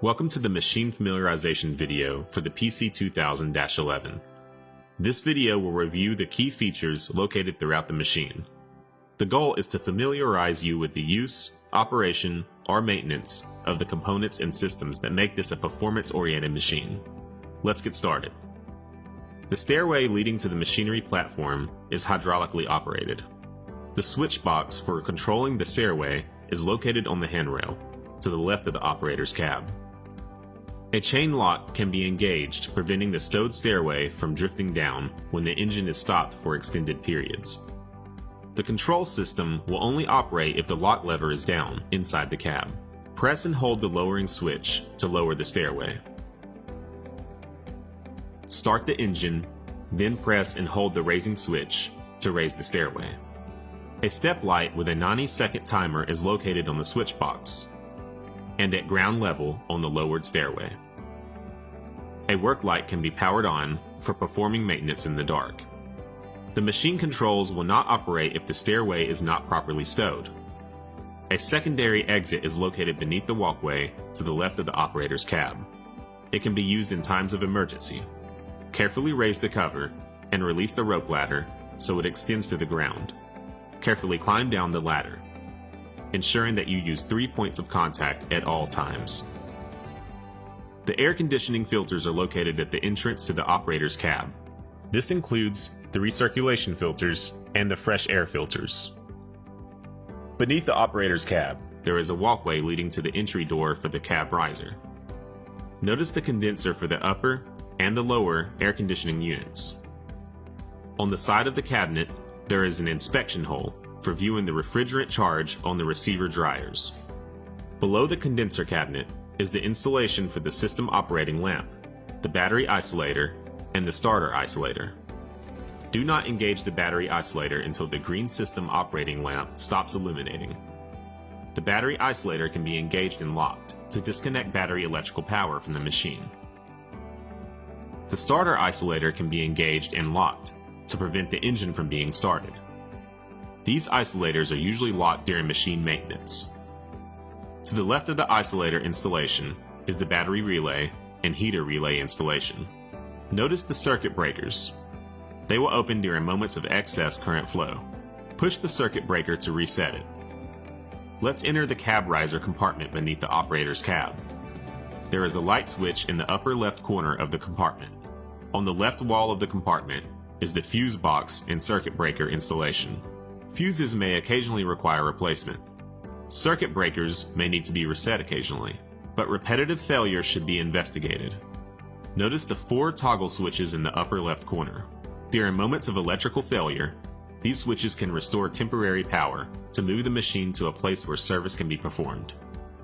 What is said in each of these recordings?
Welcome to the machine familiarization video for the PC2000-11. This video will review the key features located throughout the machine. The goal is to familiarize you with the use, operation, or maintenance of the components and systems that make this a performance-oriented machine. Let's get started. The stairway leading to the machinery platform is hydraulically operated. The switch box for controlling the stairway is located on the handrail, to the left of the operator's cab. A chain lock can be engaged, preventing the stowed stairway from drifting down when the engine is stopped for extended periods. The control system will only operate if the lock lever is down inside the cab. Press and hold the lowering switch to lower the stairway. Start the engine, then press and hold the raising switch to raise the stairway. A step light with a 90-second timer is located on the switch box and at ground level on the lowered stairway. A work light can be powered on for performing maintenance in the dark. The machine controls will not operate if the stairway is not properly stowed. A secondary exit is located beneath the walkway to the left of the operator's cab. It can be used in times of emergency. Carefully raise the cover and release the rope ladder so it extends to the ground. Carefully climb down the ladder, ensuring that you use 3 points of contact at all times. The air conditioning filters are located at the entrance to the operator's cab. This includes the recirculation filters and the fresh air filters. Beneath the operator's cab, there is a walkway leading to the entry door for the cab riser. Notice the condenser for the upper and the lower air conditioning units. On the side of the cabinet, there is an inspection hole for viewing the refrigerant charge on the receiver dryers. Below the condenser cabinet is the installation for the system operating lamp, the battery isolator, and the starter isolator. Do not engage the battery isolator until the green system operating lamp stops illuminating. The battery isolator can be engaged and locked to disconnect battery electrical power from the machine. The starter isolator can be engaged and locked to prevent the engine from being started. These isolators are usually locked during machine maintenance. To the left of the isolator installation is the battery relay and heater relay installation. Notice the circuit breakers. They will open during moments of excess current flow. Push the circuit breaker to reset it. Let's enter the cab riser compartment beneath the operator's cab. There is a light switch in the upper left corner of the compartment. On the left wall of the compartment is the fuse box and circuit breaker installation. Fuses may occasionally require replacement. Circuit breakers may need to be reset occasionally, but repetitive failure should be investigated. Notice the 4 toggle switches in the upper left corner. During moments of electrical failure, these switches can restore temporary power to move the machine to a place where service can be performed.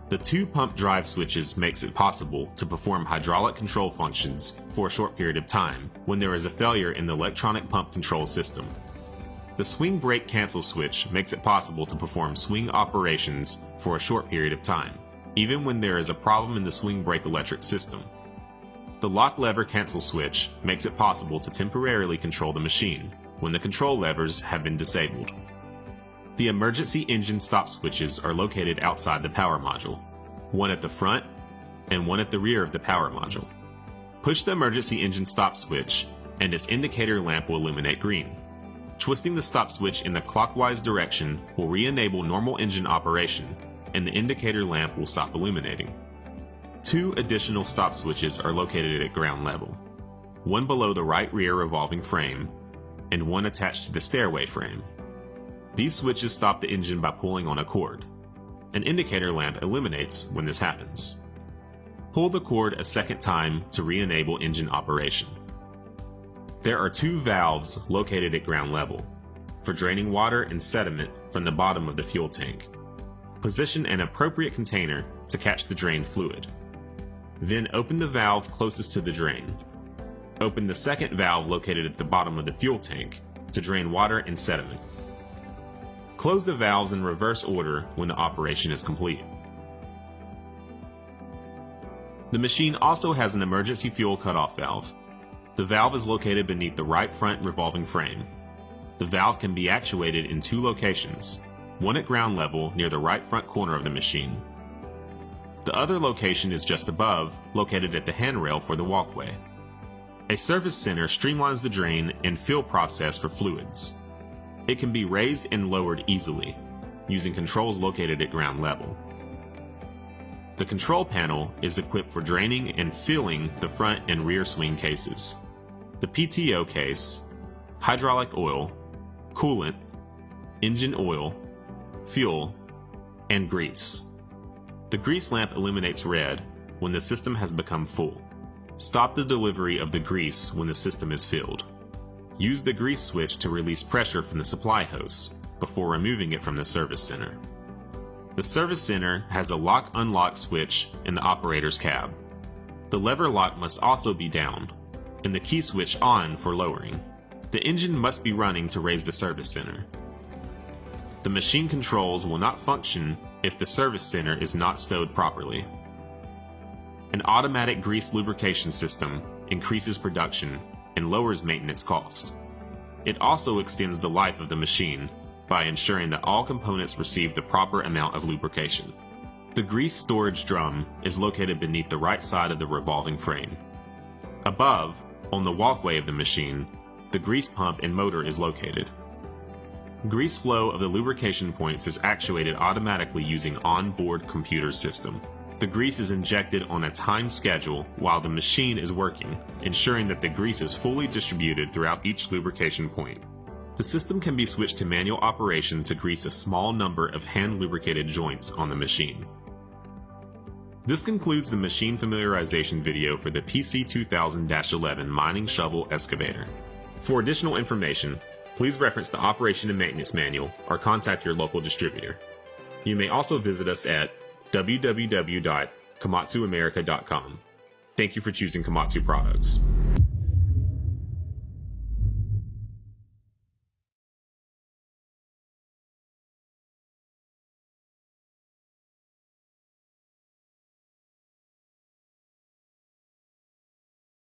The 2 pump drive switches makes it possible to perform hydraulic control functions for a short period of time when there is a failure in the electronic pump control system. The swing brake cancel switch makes it possible to perform swing operations for a short period of time, even when there is a problem in the swing brake electric system. The lock lever cancel switch makes it possible to temporarily control the machine when the control levers have been disabled. The emergency engine stop switches are located outside the power module, one at the front and one at the rear of the power module. Push the emergency engine stop switch and its indicator lamp will illuminate green. Twisting the stop switch in the clockwise direction will re-enable normal engine operation, and the indicator lamp will stop illuminating. 2 additional stop switches are located at ground level, one below the right rear revolving frame, and one attached to the stairway frame. These switches stop the engine by pulling on a cord. An indicator lamp illuminates when this happens. Pull the cord a second time to re-enable engine operation. There are 2 valves located at ground level for draining water and sediment from the bottom of the fuel tank. Position an appropriate container to catch the drained fluid. Then open the valve closest to the drain. Open the second valve located at the bottom of the fuel tank to drain water and sediment. Close the valves in reverse order when the operation is complete. The machine also has an emergency fuel cutoff valve. The valve is located beneath the right front revolving frame. The valve can be actuated in 2 locations, one at ground level near the right front corner of the machine, The other location is just above, located at the handrail for the walkway. A service center streamlines the drain and fill process for fluids. It can be raised and lowered easily, using controls located at ground level. The control panel is equipped for draining and filling the front and rear swing cases. The PTO case, hydraulic oil, coolant, engine oil, fuel, and grease. The grease lamp illuminates red when the system has become full. Stop the delivery of the grease when the system is filled. Use the grease switch to release pressure from the supply hose before removing it from the service center. The service center has a lock-unlock switch in the operator's cab. The lever lock must also be down, and the key switch on for lowering. The engine must be running to raise the service center. The machine controls will not function if the service center is not stowed properly. An automatic grease lubrication system increases production and lowers maintenance cost. It also extends the life of the machine by ensuring that all components receive the proper amount of lubrication. The grease storage drum is located beneath the right side of the revolving frame. Above, on the walkway of the machine, the grease pump and motor is located. Grease flow of the lubrication points is actuated automatically using onboard computer system. The grease is injected on a timed schedule while the machine is working, ensuring that the grease is fully distributed throughout each lubrication point. The system can be switched to manual operation to grease a small number of hand-lubricated joints on the machine. This concludes the machine familiarization video for the PC2000-11 mining shovel excavator. For additional information, please reference the Operation and Maintenance Manual or contact your local distributor. You may also visit us at www.komatsuamerica.com. Thank you for choosing Komatsu products.